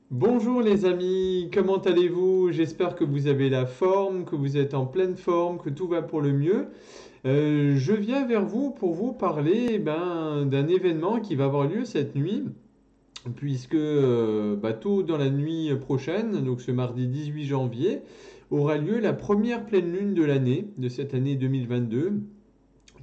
Bonjour les amis, comment allez-vous? J'espère que vous avez la forme, que vous êtes en pleine forme, que tout va pour le mieux. Je viens vers vous pour vous parler d'un événement qui va avoir lieu cette nuit, puisque tôt dans la nuit prochaine, donc ce mardi 18 janvier, aura lieu la première pleine lune de l'année, de cette année 2022,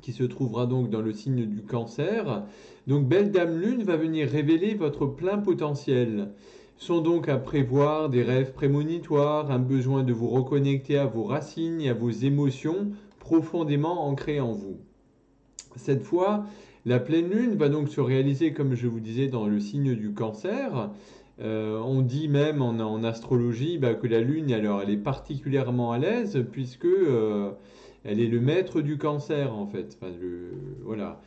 qui se trouvera donc dans le signe du Cancer. Donc Belle Dame Lune va venir révéler votre plein potentiel. Sont donc à prévoir des rêves prémonitoires, un besoin de vous reconnecter à vos racines et à vos émotions profondément ancrées en vous. Cette fois, la pleine lune va donc se réaliser, comme je vous disais, dans le signe du Cancer. On dit même en astrologie que la lune, alors, elle est particulièrement à l'aise puisque elle est le maître du Cancer en fait. Enfin, voilà.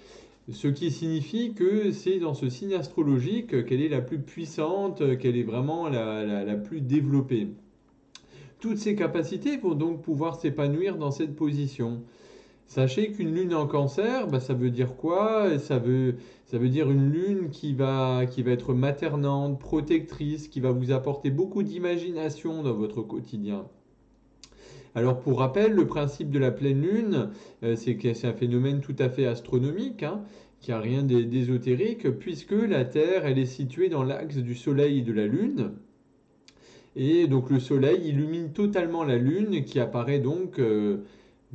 Ce qui signifie que c'est dans ce signe astrologique qu'elle est la plus puissante, qu'elle est vraiment la plus développée. Toutes ces capacités vont donc pouvoir s'épanouir dans cette position. Sachez qu'une lune en cancer, ça veut dire quoi? Ça veut dire une lune qui va être maternante, protectrice, qui va vous apporter beaucoup d'imagination dans votre quotidien. Alors pour rappel, le principe de la pleine lune, c'est que c'est un phénomène tout à fait astronomique, hein, qui a rien d'ésotérique, puisque la Terre, elle est située dans l'axe du Soleil et de la Lune. Et donc le Soleil illumine totalement la Lune, qui apparaît donc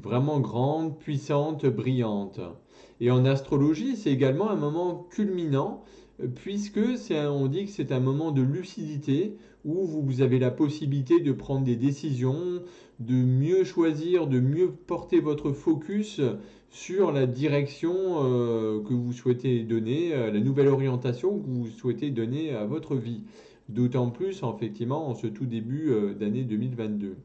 vraiment grande, puissante, brillante. Et en astrologie, c'est également un moment culminant, puisque on dit que c'est un moment de lucidité où vous avez la possibilité de prendre des décisions, de mieux choisir, de mieux porter votre focus sur la direction que vous souhaitez donner, la nouvelle orientation que vous souhaitez donner à votre vie. D'autant plus, effectivement, en ce tout début d'année 2022.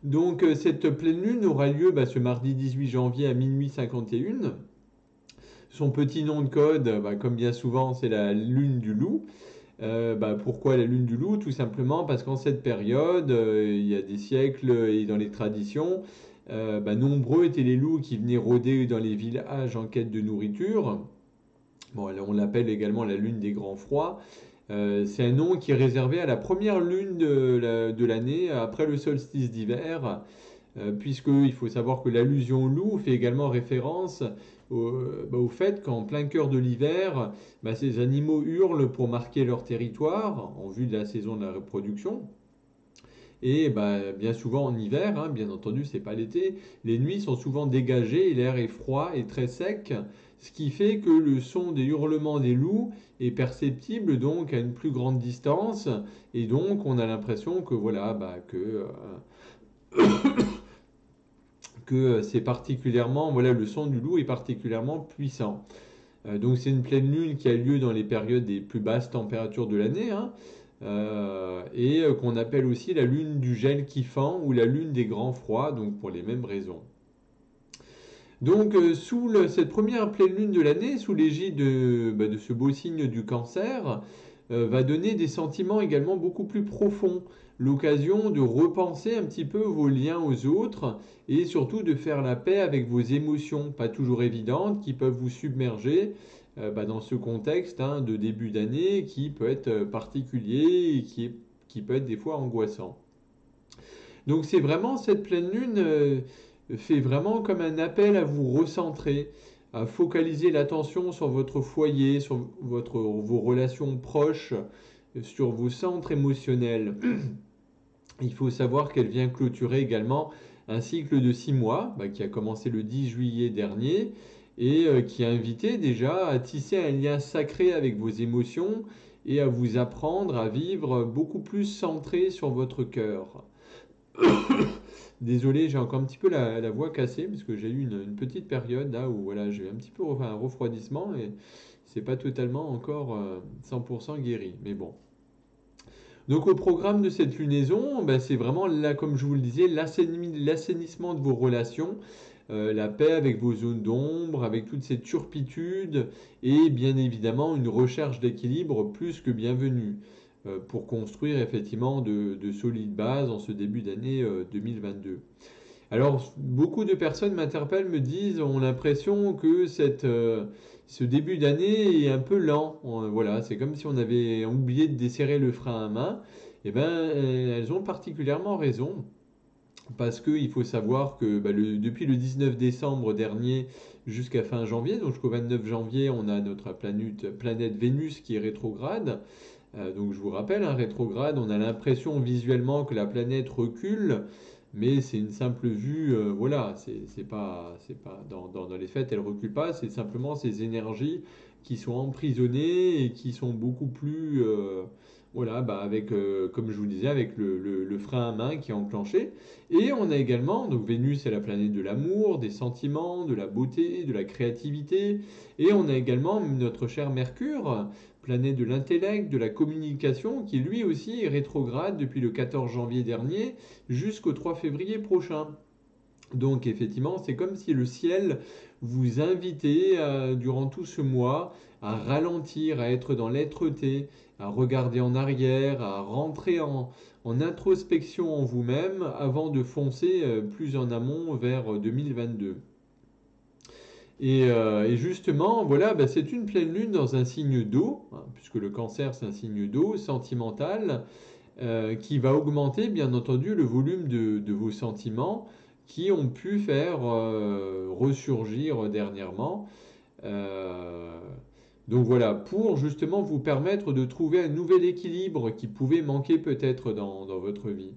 Donc cette pleine lune aura lieu ce mardi 18 janvier à minuit 51. Son petit nom de code, comme bien souvent, c'est la lune du loup. Pourquoi la lune du loup? Tout simplement parce qu'en cette période, il y a des siècles et dans les traditions, nombreux étaient les loups qui venaient rôder dans les villages en quête de nourriture. Bon, on l'appelle également la lune des grands froids. C'est un nom qui est réservé à la première lune de l'année, après le solstice d'hiver, puisqu'il faut savoir que l'allusion loup fait également référence au fait qu'en plein cœur de l'hiver, ces animaux hurlent pour marquer leur territoire en vue de la saison de la reproduction. Et bien souvent en hiver, hein, bien entendu, c'est pas l'été, les nuits sont souvent dégagées et l'air est froid et très sec, ce qui fait que le son des hurlements des loups est perceptible donc à une plus grande distance, et donc on a l'impression que voilà, que c'est particulièrement, voilà, le son du loup est particulièrement puissant. Donc c'est une pleine lune qui a lieu dans les périodes des plus basses températures de l'année, hein, qu'on appelle aussi la lune du gel qui fend ou la lune des grands froids, donc pour les mêmes raisons. Donc cette première pleine lune de l'année, sous l'égide de ce beau signe du cancer, va donner des sentiments également beaucoup plus profonds, l'occasion de repenser un petit peu vos liens aux autres et surtout de faire la paix avec vos émotions, pas toujours évidentes, qui peuvent vous submerger dans ce contexte, hein, de début d'année qui peut être particulier et qui peut être des fois angoissant. Donc c'est vraiment cette pleine lune fait vraiment comme un appel à vous recentrer, à focaliser l'attention sur votre foyer, sur vos relations proches, sur vos centres émotionnels. Il faut savoir qu'elle vient clôturer également un cycle de 6 mois qui a commencé le 10 juillet dernier et qui a invité déjà à tisser un lien sacré avec vos émotions et à vous apprendre à vivre beaucoup plus centré sur votre cœur. Désolé, j'ai encore un petit peu la voix cassée parce que j'ai eu une petite période là où voilà, j'ai eu un petit peu un refroidissement et c'est pas totalement encore 100% guéri. Mais bon. Donc au programme de cette lunaison, c'est vraiment là, comme je vous le disais, l'assainissement de vos relations, la paix avec vos zones d'ombre, avec toute cette turpitude et bien évidemment une recherche d'équilibre plus que bienvenue pour construire effectivement de solides bases en ce début d'année 2022. Alors, beaucoup de personnes m'interpellent, me disent, ont l'impression que ce début d'année est un peu lent. Voilà, c'est comme si on avait oublié de desserrer le frein à main. Eh ben, elles ont particulièrement raison. Parce qu'il faut savoir que bah, depuis le 19 décembre dernier jusqu'à fin janvier, donc jusqu'au 29 janvier, on a notre planète Vénus qui est rétrograde. Donc je vous rappelle, un rétrograde, on a l'impression visuellement que la planète recule, mais c'est une simple vue, voilà, c'est pas dans les faits, elle recule pas, c'est simplement ces énergies qui sont emprisonnées et qui sont beaucoup plus, voilà, bah avec, comme je vous disais, avec le frein à main qui est enclenché. Et on a également, donc Vénus c'est la planète de l'amour, des sentiments, de la beauté, de la créativité, et on a également notre cher Mercure, planète de l'intellect, de la communication, qui lui aussi est rétrograde depuis le 14 janvier dernier jusqu'au 3 février prochain. Donc effectivement, c'est comme si le ciel vous invitait durant tout ce mois à ralentir, à être dans l'être-té, à regarder en arrière, à rentrer en introspection en vous-même avant de foncer plus en amont vers 2022. Et justement, voilà, bah, c'est une pleine lune dans un signe d'eau, hein, puisque le cancer c'est un signe d'eau sentimental, qui va augmenter bien entendu le volume de vos sentiments qui ont pu faire ressurgir dernièrement. Euh, donc voilà, pour justement vous permettre de trouver un nouvel équilibre qui pouvait manquer peut-être dans votre vie.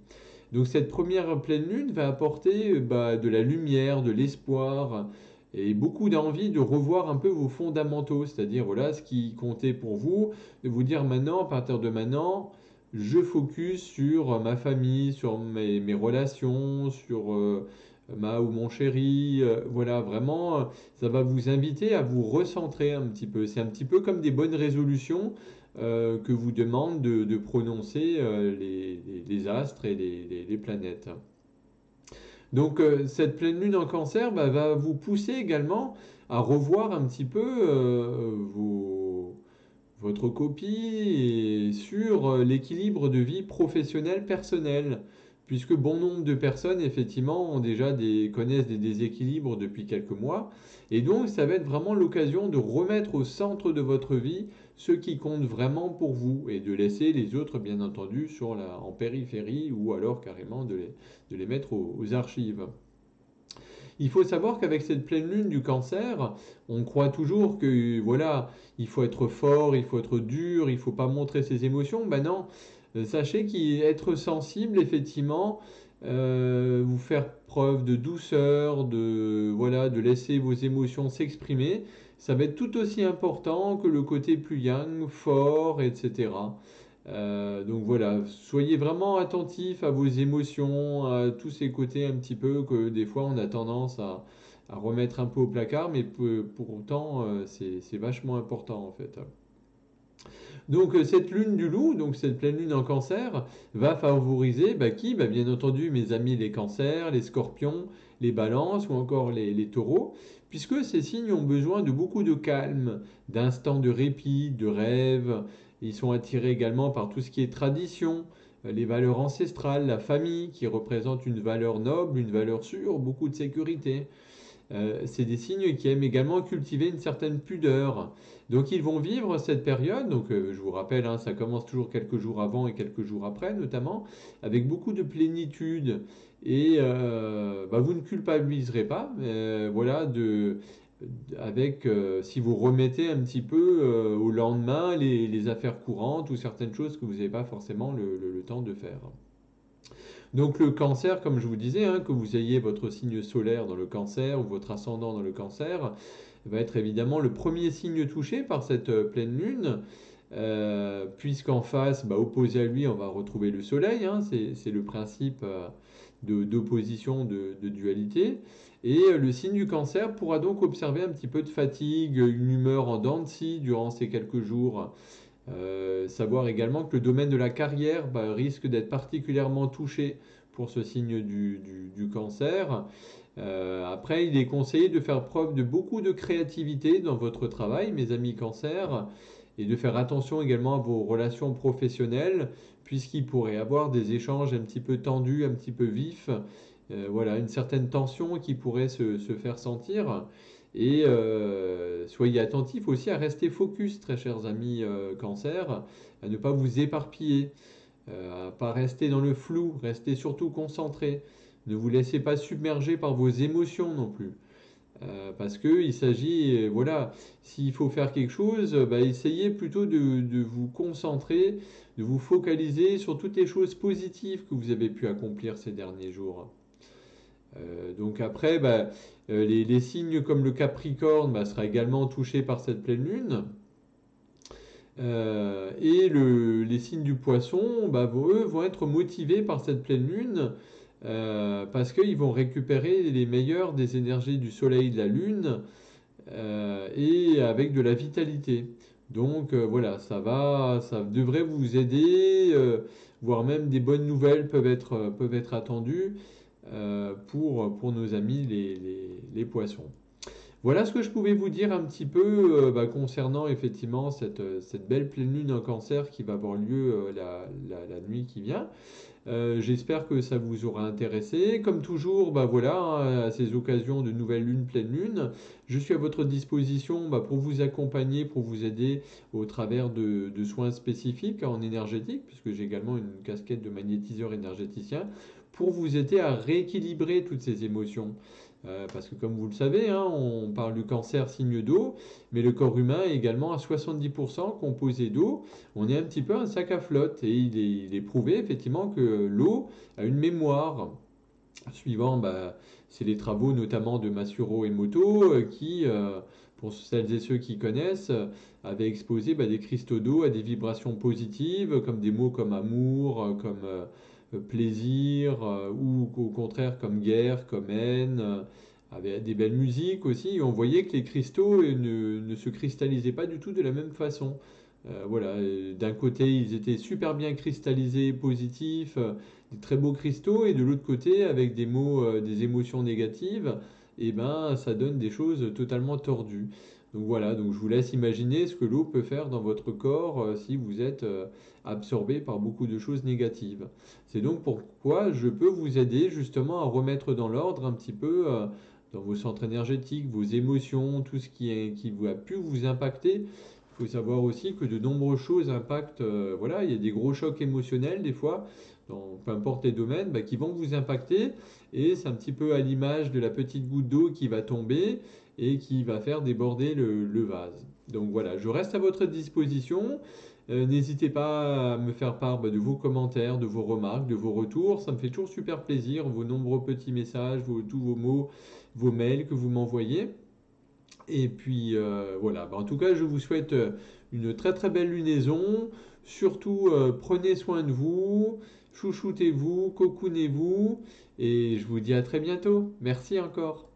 Donc cette première pleine lune va apporter bah, de la lumière, de l'espoir et beaucoup d'envie de revoir un peu vos fondamentaux, c'est-à-dire voilà ce qui comptait pour vous, de vous dire maintenant, à partir de maintenant, je focus sur ma famille, sur mes relations, sur ma ou mon chéri, voilà, vraiment, ça va vous inviter à vous recentrer un petit peu. C'est un petit peu comme des bonnes résolutions que vous demandent de prononcer les astres et les planètes. Donc cette pleine lune en cancer bah, va vous pousser également à revoir un petit peu votre copie sur l'équilibre de vie professionnelle personnelle. Puisque bon nombre de personnes, effectivement, connaissent des déséquilibres depuis quelques mois. Et donc, ça va être vraiment l'occasion de remettre au centre de votre vie ce qui compte vraiment pour vous et de laisser les autres, bien entendu, en périphérie ou alors carrément de les mettre aux archives. Il faut savoir qu'avec cette pleine lune du cancer, on croit toujours que voilà, il faut être fort, il faut être dur, il ne faut pas montrer ses émotions. Ben non, sachez qu'être sensible, effectivement, vous faire preuve de douceur, voilà, de laisser vos émotions s'exprimer, ça va être tout aussi important que le côté plus yang, fort, etc. Donc voilà, soyez vraiment attentifs à vos émotions, à tous ces côtés un petit peu que des fois on a tendance à remettre un peu au placard, mais pour autant c'est vachement important en fait. Donc cette lune du loup, donc cette pleine lune en cancer, va favoriser bah, qui? Bah, bien entendu mes amis les cancers, les scorpions, les balances ou encore les taureaux, puisque ces signes ont besoin de beaucoup de calme, d'instants de répit, de rêve. Ils sont attirés également par tout ce qui est tradition, les valeurs ancestrales, la famille qui représente une valeur noble, une valeur sûre, beaucoup de sécurité. C'est des signes qui aiment également cultiver une certaine pudeur. Donc ils vont vivre cette période, donc je vous rappelle, hein, ça commence toujours quelques jours avant et quelques jours après notamment, avec beaucoup de plénitude. Et bah, vous ne culpabiliserez pas, voilà, si vous remettez un petit peu au lendemain les affaires courantes ou certaines choses que vous n'avez pas forcément le temps de faire. Donc le cancer, comme je vous disais, hein, que vous ayez votre signe solaire dans le cancer ou votre ascendant dans le cancer, va être évidemment le premier signe touché par cette pleine lune, puisqu'en face, bah, opposé à lui, on va retrouver le soleil, hein, c'est le principe d'opposition, de dualité. Et le signe du cancer pourra donc observer un petit peu de fatigue, une humeur en dents de scie durant ces quelques jours. Savoir également que le domaine de la carrière bah, risque d'être particulièrement touché pour ce signe du cancer. Après, il est conseillé de faire preuve de beaucoup de créativité dans votre travail, mes amis cancer, et de faire attention également à vos relations professionnelles, puisqu'il pourrait y avoir des échanges un petit peu tendus, un petit peu vifs. Voilà, une certaine tension qui pourrait se faire sentir. Et soyez attentifs aussi à rester focus, très chers amis Cancer, à ne pas vous éparpiller, à ne pas rester dans le flou, restez surtout concentrés. Ne vous laissez pas submerger par vos émotions non plus. Parce qu'il s'agit, voilà, s'il faut faire quelque chose, bah, essayez plutôt de vous concentrer, de vous focaliser sur toutes les choses positives que vous avez pu accomplir ces derniers jours. Donc après, bah, les signes comme le Capricorne bah, sera également touché par cette pleine lune. Et les signes du Poisson, bah, eux, vont être motivés par cette pleine lune parce qu'ils vont récupérer les meilleurs des énergies du Soleil et de la Lune et avec de la vitalité. Donc voilà, ça devrait vous aider, voire même des bonnes nouvelles peuvent être attendues pour nos amis les poissons. Voilà ce que je pouvais vous dire un petit peu bah, concernant effectivement cette belle pleine lune en Cancer qui va avoir lieu la nuit qui vient. J'espère que ça vous aura intéressé. Comme toujours, bah voilà, hein, à ces occasions de nouvelle lune, pleine lune, je suis à votre disposition bah, pour vous accompagner, pour vous aider au travers de soins spécifiques en énergétique, puisque j'ai également une casquette de magnétiseur énergéticien, pour vous aider à rééquilibrer toutes ces émotions. Parce que comme vous le savez, hein, on parle du cancer signe d'eau, mais le corps humain est également à 70% composé d'eau. On est un petit peu un sac à flotte et il est prouvé effectivement que l'eau a une mémoire. Suivant, bah, c'est les travaux notamment de Masuro Emoto qui, pour celles et ceux qui connaissent, avaient exposé bah, des cristaux d'eau à des vibrations positives, comme des mots comme amour, comme plaisir, ou au contraire comme guerre, comme haine, avec des belles musiques aussi. Et on voyait que les cristaux ne se cristallisaient pas du tout de la même façon. Voilà, d'un côté ils étaient super bien cristallisés, positifs, des très beaux cristaux, et de l'autre côté avec des mots, des émotions négatives, et ben ça donne des choses totalement tordues. Donc voilà, donc je vous laisse imaginer ce que l'eau peut faire dans votre corps si vous êtes absorbé par beaucoup de choses négatives. C'est donc pourquoi je peux vous aider justement à remettre dans l'ordre un petit peu dans vos centres énergétiques, vos émotions, tout ce qui a pu vous impacter. Il faut savoir aussi que de nombreuses choses impactent, voilà, il y a des gros chocs émotionnels des fois, dans peu importe les domaines, bah, qui vont vous impacter. Et c'est un petit peu à l'image de la petite goutte d'eau qui va tomber et qui va faire déborder le vase. Donc voilà, je reste à votre disposition. N'hésitez pas à me faire part bah, de vos commentaires, de vos remarques, de vos retours. Ça me fait toujours super plaisir, vos nombreux petits messages, tous vos mots, vos mails que vous m'envoyez. Et puis voilà, bah, en tout cas, je vous souhaite une très très belle lunaison. Surtout, prenez soin de vous, chouchoutez-vous, cocoonez-vous, et je vous dis à très bientôt. Merci encore.